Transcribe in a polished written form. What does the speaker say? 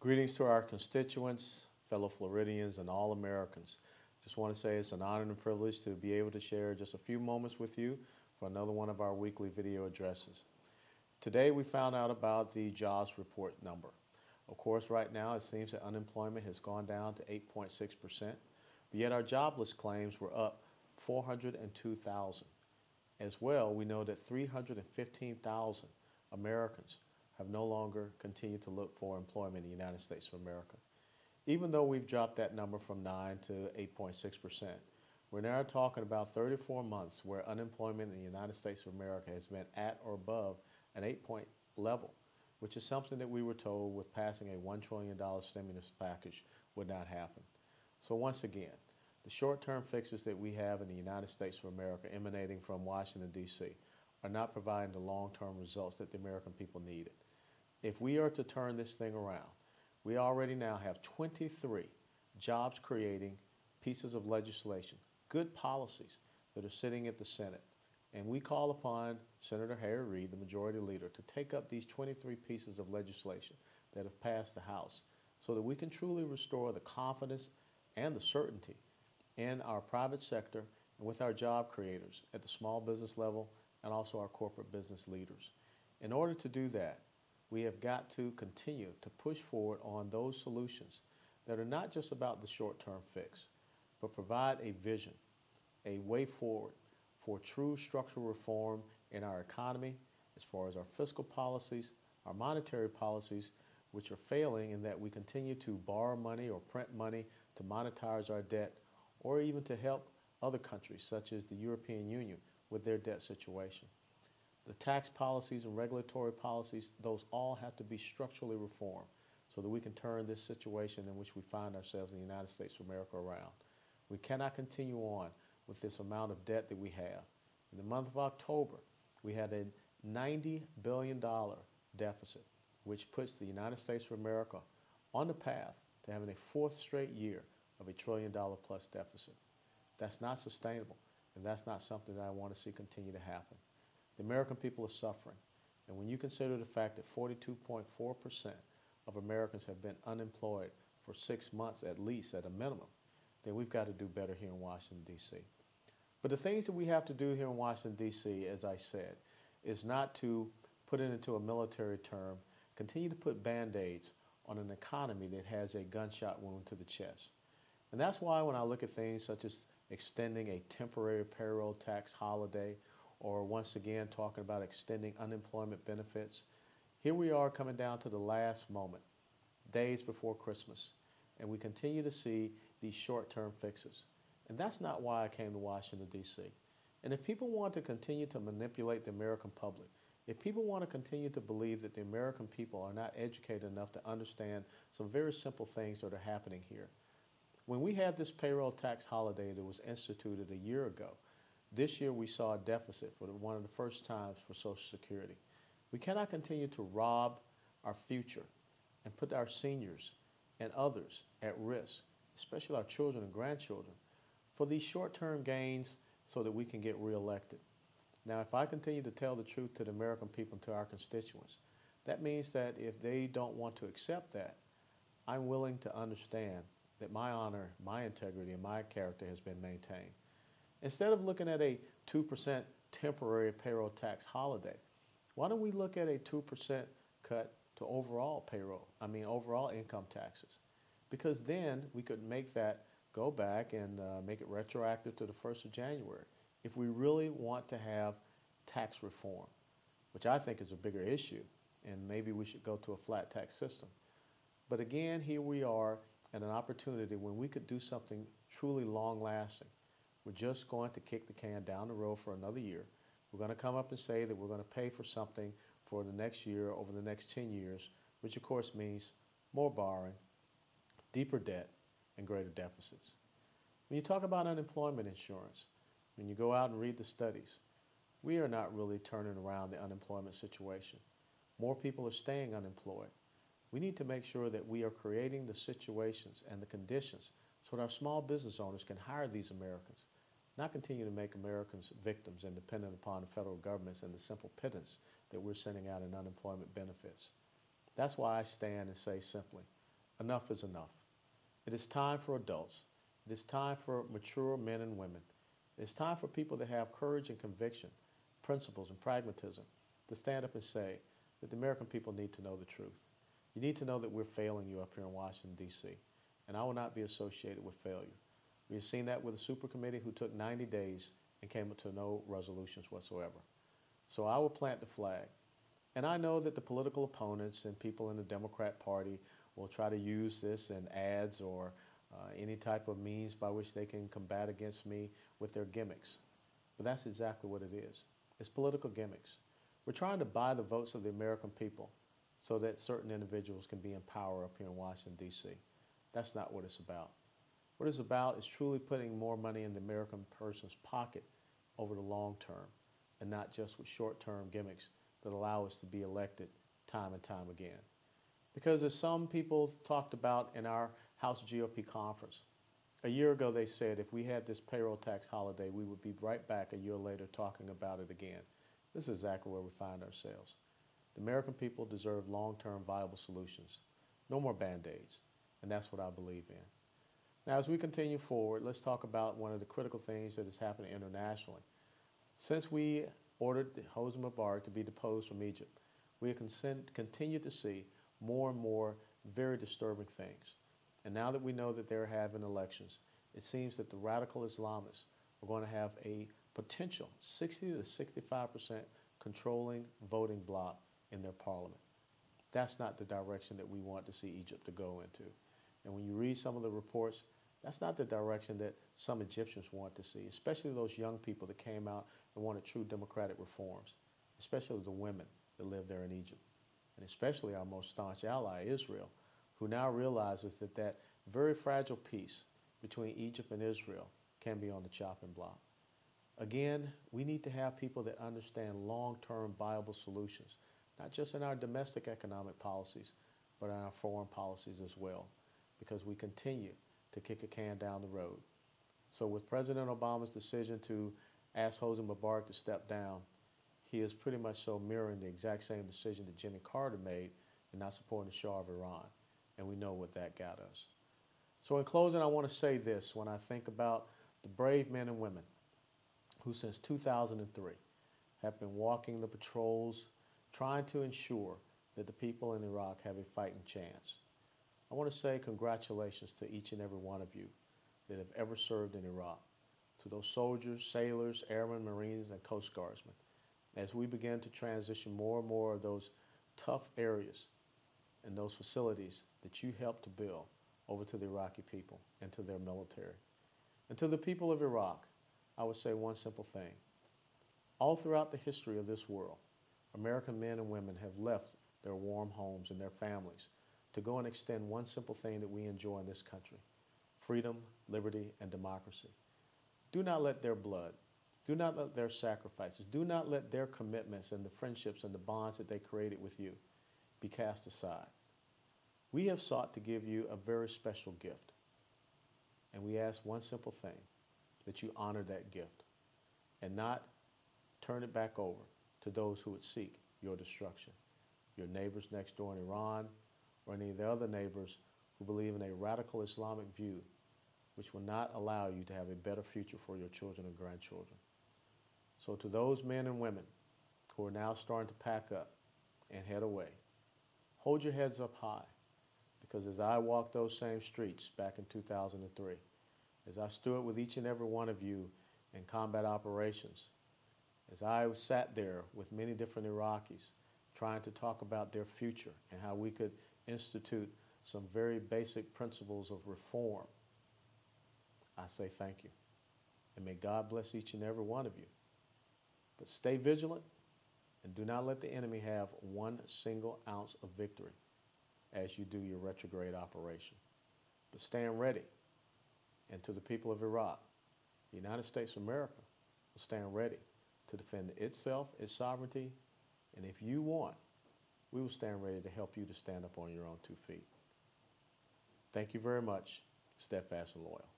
Greetings to our constituents, fellow Floridians, and all Americans. Just want to say it's an honor and a privilege to be able to share just a few moments with you for another one of our weekly video addresses. Today we found out about the jobs report number. Of course, right now it seems that unemployment has gone down to 8.6%, but yet our jobless claims were up 402,000. As well, we know that 315,000 Americans have no longer continued to look for employment in the United States of America. Even though we've dropped that number from 9 to 8.6%, we're now talking about 34 months where unemployment in the United States of America has been at or above an 8-point level, which is something that we were told with passing a $1 trillion stimulus package would not happen. So once again, the short-term fixes that we have in the United States of America emanating from Washington, D.C. are not providing the long-term results that the American people needed. If we are to turn this thing around, we already now have 23 jobs-creating pieces of legislation, good policies that are sitting at the Senate. And we call upon Senator Harry Reid, the majority leader, to take up these 23 pieces of legislation that have passed the House so that we can truly restore the confidence and the certainty in our private sector and with our job creators at the small business level and also our corporate business leaders. In order to do that, we have got to continue to push forward on those solutions that are not just about the short-term fix, but provide a vision, a way forward for true structural reform in our economy as far as our fiscal policies, our monetary policies, which are failing in that we continue to borrow money or print money to monetize our debt or even to help other countries such as the European Union with their debt situation. The tax policies and regulatory policies, those all have to be structurally reformed so that we can turn this situation in which we find ourselves in the United States of America around. We cannot continue on with this amount of debt that we have. In the month of October, we had a $90 billion deficit, which puts the United States of America on the path to having a fourth straight year of $1 trillion plus deficit. That's not sustainable, and that's not something that I want to see continue to happen. The American people are suffering, and when you consider the fact that 42.4% of Americans have been unemployed for 6 months at least at a minimum, then we've got to do better here in Washington, D.C. But the things that we have to do here in Washington, D.C., as I said, is not to put it into a military term, continue to put Band-Aids on an economy that has a gunshot wound to the chest. And that's why when I look at things such as extending a temporary payroll tax holiday, or once again talking about extending unemployment benefits, here we are coming down to the last moment, days before Christmas, and we continue to see these short-term fixes. And that's not why I came to Washington, D.C. And if people want to continue to manipulate the American public, if people want to continue to believe that the American people are not educated enough to understand some very simple things that are happening here, when we had this payroll tax holiday that was instituted a year ago, this year we saw a deficit for one of the first times for Social Security. We cannot continue to rob our future and put our seniors and others at risk, especially our children and grandchildren, for these short-term gains so that we can get reelected. Now, if I continue to tell the truth to the American people and to our constituents, that means that if they don't want to accept that, I'm willing to understand that my honor, my integrity, and my character has been maintained. Instead of looking at a 2% temporary payroll tax holiday, why don't we look at a 2% cut to overall overall income taxes? Because then we could make that go back and make it retroactive to the 1st of January if we really want to have tax reform, which I think is a bigger issue, and maybe we should go to a flat tax system. But again, here we are at an opportunity when we could do something truly long-lasting. We're just going to kick the can down the road for another year. We're going to come up and say that we're going to pay for something for the next year over the next 10 years, which of course means more borrowing, deeper debt, and greater deficits. When you talk about unemployment insurance, when you go out and read the studies, we are not really turning around the unemployment situation. More people are staying unemployed. We need to make sure that we are creating the situations and the conditions so that our small business owners can hire these Americans, not continue to make Americans victims and dependent upon the federal governments and the simple pittance that we're sending out in unemployment benefits. That's why I stand and say simply, Enough is enough. It is time for adults. It is time for mature men and women. It is time for people that have courage and conviction, principles and pragmatism to stand up and say that the American people need to know the truth. You need to know that we're failing you up here in Washington, D.C., and I will not be associated with failure. We have seen that with a super committee who took 90 days and came up to no resolutions whatsoever. So I will plant the flag. And I know that the political opponents and people in the Democrat Party will try to use this in ads or any type of means by which they can combat against me with their gimmicks. But that's exactly what it is. It's political gimmicks. We're trying to buy the votes of the American people so that certain individuals can be in power up here in Washington, D.C. That's not what it's about. What it's about is truly putting more money in the American person's pocket over the long term, and not just with short-term gimmicks that allow us to be elected time and time again. Because as some people talked about in our House GOP conference, a year ago they said if we had this payroll tax holiday, we would be right back a year later talking about it again. This is exactly where we find ourselves. The American people deserve long-term viable solutions. No more Band-Aids, and that's what I believe in. Now, as we continue forward, let's talk about one of the critical things that is happening internationally. Since we ordered Hosni Mubarak to be deposed from Egypt, we have continued to see more and more very disturbing things. And now that we know that they're having elections, it seems that the radical Islamists are going to have a potential 60 to 65% controlling voting bloc in their parliament. That's not the direction that we want to see Egypt to go into. And when you read some of the reports, that's not the direction that some Egyptians want to see, especially those young people that came out and wanted true democratic reforms, especially the women that live there in Egypt, and especially our most staunch ally, Israel, who now realizes that that very fragile peace between Egypt and Israel can be on the chopping block. Again, we need to have people that understand long-term viable solutions, not just in our domestic economic policies, but in our foreign policies as well, because we continue to kick a can down the road. So with President Obama's decision to ask Hosni Mubarak to step down, he is pretty much so mirroring the exact same decision that Jimmy Carter made in not supporting the Shah of Iran, and we know what that got us. So in closing, I want to say this when I think about the brave men and women who since 2003 have been walking the patrols trying to ensure that the people in Iraq have a fighting chance. I want to say congratulations to each and every one of you that have ever served in Iraq, to those soldiers, sailors, airmen, Marines, and Coast Guardsmen, as we begin to transition more and more of those tough areas and those facilities that you helped to build over to the Iraqi people and to their military. And to the people of Iraq, I would say one simple thing. All throughout the history of this world, American men and women have left their warm homes and their families to go and extend one simple thing that we enjoy in this country: freedom, liberty, and democracy. Do not let their blood, do not let their sacrifices, do not let their commitments and the friendships and the bonds that they created with you be cast aside. We have sought to give you a very special gift, and we ask one simple thing, that you honor that gift and not turn it back over to those who would seek your destruction, your neighbors next door in Iran, or any of the other neighbors who believe in a radical Islamic view which will not allow you to have a better future for your children and grandchildren. So to those men and women who are now starting to pack up and head away, hold your heads up high, because as I walked those same streets back in 2003, as I stood with each and every one of you in combat operations, as I sat there with many different Iraqis trying to talk about their future and how we could institute some very basic principles of reform, I say thank you. And may God bless each and every one of you. But stay vigilant and do not let the enemy have one single ounce of victory as you do your retrograde operation. But stand ready. And to the people of Iraq, the United States of America will stand ready to defend itself, its sovereignty, and if you want, we will stand ready to help you to stand up on your own 2 feet. Thank you very much. Steadfast and loyal.